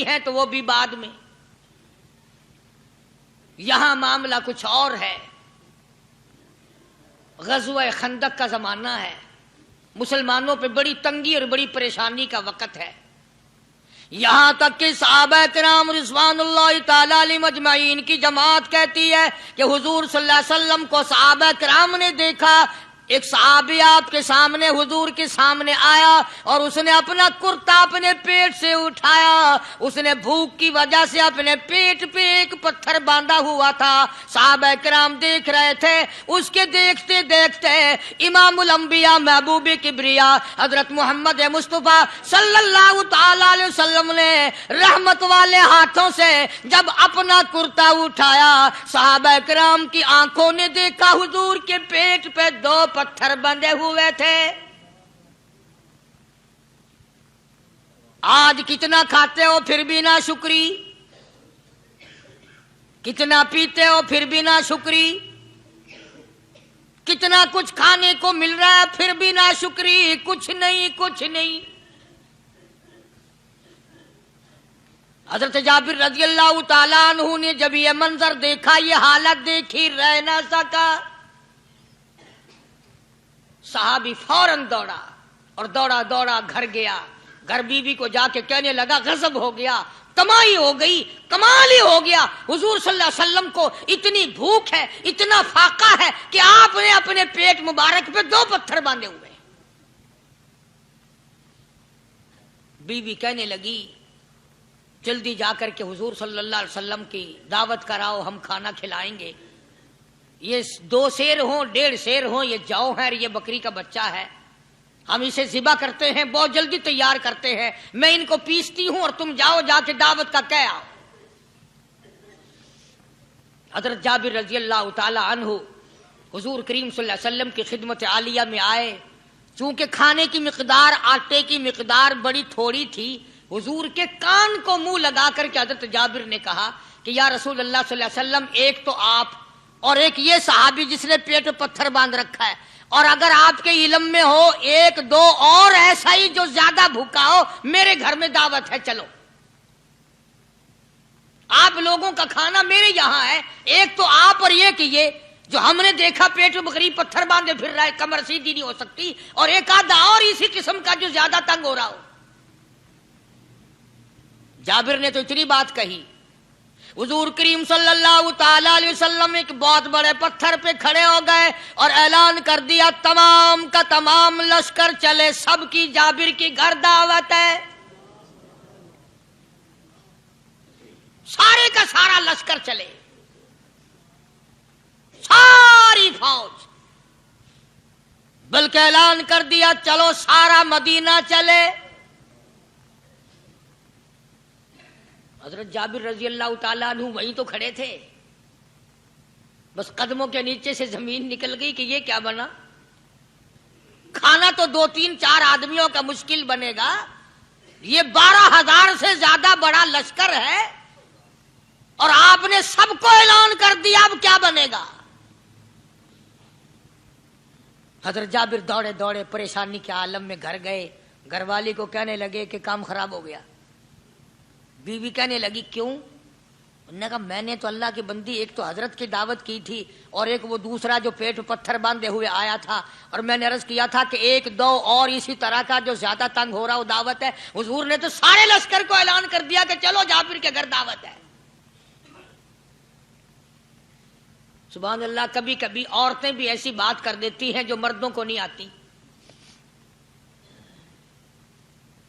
ہیں تو وہ بھی بعد میں. یہاں معاملہ کچھ اور ہے. غزوہ خندق کا زمانہ ہے. مسلمانوں پہ بڑی تنگی اور بڑی پریشانی کا وقت ہے. یہاں تک کہ صحابہ کرام رضوان اللہ تعالی علیہم اجمعین کی جماعت کہتی ہے کہ حضور صلی اللہ علیہ وسلم کو صحابہ کرام نے دیکھا. ایک صحابی آپ کے سامنے حضور کے سامنے آیا اور اس نے اپنا کرتا اپنے پیٹ سے اٹھایا. اس نے بھوک کی وجہ سے اپنے پیٹ پہ ایک پتھر باندھا ہوا تھا. صحابہ کرام دیکھ رہے تھے. اس کے دیکھتے دیکھتے امام الانبیاء محبوب کبریا حضرت محمد مصطفیٰ صلی اللہ تعالی علیہ وسلم نے رحمت والے ہاتھوں سے جب اپنا کرتا اٹھایا, صحابہ کرام کی آنکھوں نے دیکھا حضور کے پیٹ پہ 2 پتھر بندھے ہوئے تھے. آج کتنا کھاتے ہو پھر بھی نہ شکری, کتنا پیتے ہو پھر بھی نہ شکری, کتنا کچھ کھانے کو مل رہا ہے پھر بھی نہ شکری. کچھ نہیں کچھ نہیں. حضرت جابر رضی اللہ تعالیٰ عنہ نے جب یہ منظر دیکھا, یہ حالت دیکھی, رہ نہ سکا. صحابی فوراً دوڑا اور دوڑا دوڑا گھر گیا. گھر بیوی کو جا کے کہنے لگا غضب ہو گیا, کمائی ہو گئی, کمال ہی ہو گیا. حضور صلی اللہ علیہ وسلم کو اتنی بھوک ہے, اتنا فاقہ ہے کہ آپ نے اپنے پیٹ مبارک پہ 2 پتھر باندھے ہوئے. بیوی کہنے لگی جلدی جا کر کے حضور صلی اللہ علیہ وسلم کی دعوت کراؤ, ہم کھانا کھلائیں گے. یہ 2 شیر ہوں 1.5 شیر ہوں, یہ جو ہے یہ بکری کا بچہ ہے, ہم اسے ذبح کرتے ہیں, بہت جلدی تیار کرتے ہیں, میں ان کو پیستی ہوں اور تم جاؤ جا کے دعوت کا کہہ آؤ. حضرت جابر رضی اللہ تعالی عنہ حضور کریم صلی اللہ علیہ وسلم کی خدمت عالیہ میں آئے. چونکہ کھانے کی مقدار, آٹے کی مقدار بڑی تھوڑی تھی, حضور کے کان کو منہ لگا کر کے حضرت جابر نے کہا کہ یا رسول اللہ صلی اللہ علیہ وسلم, ایک تو آپ اور ایک یہ صحابی جس نے پیٹ پہ پتھر باندھ رکھا ہے, اور اگر آپ کے علم میں ہو 1-2 اور ایسا ہی جو زیادہ بھوکا ہو, میرے گھر میں دعوت ہے, چلو. آپ لوگوں کا کھانا میرے یہاں ہے. ایک تو آپ اور یہ کہ یہ جو ہم نے دیکھا پیٹ میں بکری پتھر باندھے پھر رہا ہے, کمر سیدھی نہیں ہو سکتی, اور ایک آدھا اور اسی قسم کا جو زیادہ تنگ ہو رہا ہو. جابر نے تو اتنی بات کہی. حضور کریم صلی اللہ تعالی علیہ وسلم ایک بہت بڑے پتھر پہ کھڑے ہو گئے اور اعلان کر دیا تمام کا تمام لشکر چلے, سب کی جابر کی گھر دعوت ہے. سارے کا سارا لشکر چلے, ساری فوج, بلکہ اعلان کر دیا چلو سارا مدینہ چلے. حضرت جابر رضی اللہ تعالیٰ عنہ وہیں تو کھڑے تھے, بس قدموں کے نیچے سے زمین نکل گئی کہ یہ کیا بنا. کھانا تو 2-3-4 آدمیوں کا مشکل بنے گا, یہ 12,000 سے زیادہ بڑا لشکر ہے, اور آپ نے سب کو اعلان کر دیا, اب کیا بنے گا. حضرت جابر دوڑے دوڑے پریشانی کے عالم میں گھر گئے. گھر والی کو کہنے لگے کہ کام خراب ہو گیا. بیوی کہنے لگی کیوں؟ انہوں نے کہا میں نے تو اللہ کی بندی ایک تو حضرت کی دعوت کی تھی, اور ایک وہ دوسرا جو پیٹ پتھر باندھے ہوئے آیا تھا, اور میں نے عرض کیا تھا کہ 1-2 اور اسی طرح کا جو زیادہ تنگ ہو رہا وہ دعوت ہے. حضور نے تو سارے لشکر کو اعلان کر دیا کہ چلو جابر کے گھر دعوت ہے. سبحان اللہ. کبھی کبھی عورتیں بھی ایسی بات کر دیتی ہیں جو مردوں کو نہیں آتی,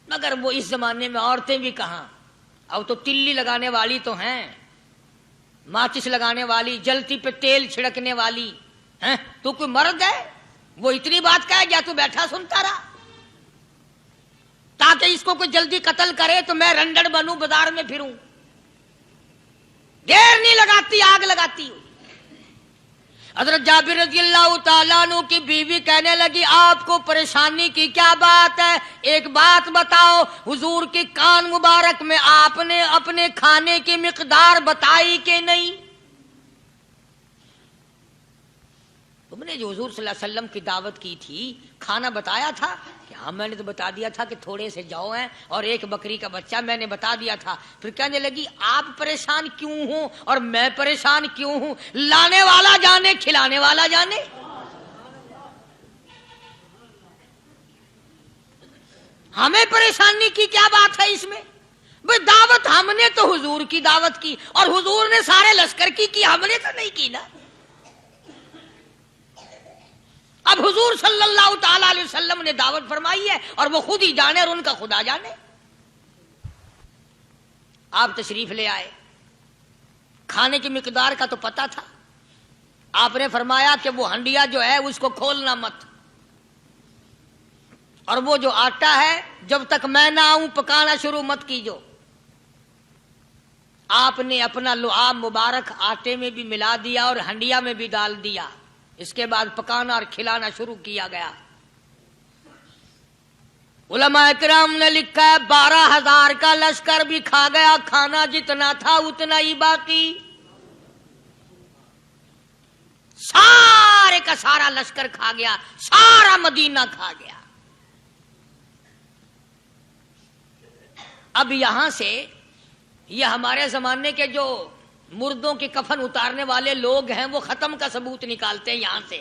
مگر وہ اس زمانے میں عورتیں بھی کہاں, اب تو تلی لگانے والی تو ہیں, ماچس لگانے والی, جلتی پہ تیل چھڑکنے والی ہیں. تو کوئی مرد ہے وہ اتنی بات کہے گیا تو بیٹھا سنتا رہا, تاکہ اس کو کوئی جلدی قتل کرے تو میں رنڈڑ بنوں, بازار میں پھروں. دیر نہیں لگاتی, آگ لگاتی ہوں. حضرت جابر رضی اللہ تعالیٰ عنہ کی بیوی کہنے لگی آپ کو پریشانی کی کیا بات ہے, ایک بات بتاؤ. حضور کے کان مبارک میں آپ نے اپنے کھانے کی مقدار بتائی کہ نہیں؟ تم نے جو حضور صلی اللہ علیہ وسلم کی دعوت کی تھی کھانا بتایا تھا؟ کہ ہاں میں نے تو بتا دیا تھا کہ تھوڑے سے جو ہیں اور ایک بکری کا بچہ میں نے بتا دیا تھا. پھر کہنے لگی آپ پریشان کیوں ہوں اور میں پریشان کیوں ہوں؟ لانے والا جانے کھلانے والا جانے. ہمیں پریشانی کی کیا بات ہے اس میں؟ بھئی دعوت ہم نے تو حضور کی دعوت کی اور حضور نے سارے لشکر کی ہم نے تو نہیں کی نا. اب حضور صلی اللہ تعالی علیہ وسلم نے دعوت فرمائی ہے اور وہ خود ہی جانے اور ان کا خدا جانے. آپ تشریف لے آئے, کھانے کی مقدار کا تو پتا تھا. آپ نے فرمایا کہ وہ ہنڈیا جو ہے اس کو کھولنا مت, اور وہ جو آٹا ہے جب تک میں نہ آؤں پکانا شروع مت کیجو. آپ نے اپنا لعاب مبارک آٹے میں بھی ملا دیا اور ہنڈیا میں بھی ڈال دیا. اس کے بعد پکانا اور کھلانا شروع کیا گیا. علماء کرام نے لکھا ہے 12,000 کا لشکر بھی کھا گیا, کھانا جتنا تھا اتنا ہی باقی. سارے کا سارا لشکر کھا گیا, سارا مدینہ کھا گیا. اب یہاں سے یہ ہمارے زمانے کے جو مردوں کے کفن اتارنے والے لوگ ہیں وہ ختم کا ثبوت نکالتے ہیں یہاں سے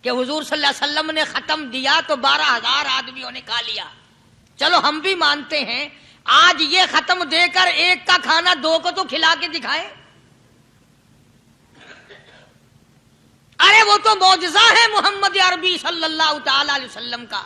کہ حضور صلی اللہ علیہ وسلم نے ختم دیا تو 12,000 آدمیوں نے کھا لیا. چلو ہم بھی مانتے ہیں, آج یہ ختم دے کر ایک کا کھانا 2 کو تو کھلا کے دکھائیں. ارے وہ تو معجزہ ہے محمد عربی صلی اللہ تعالی علیہ وسلم کا.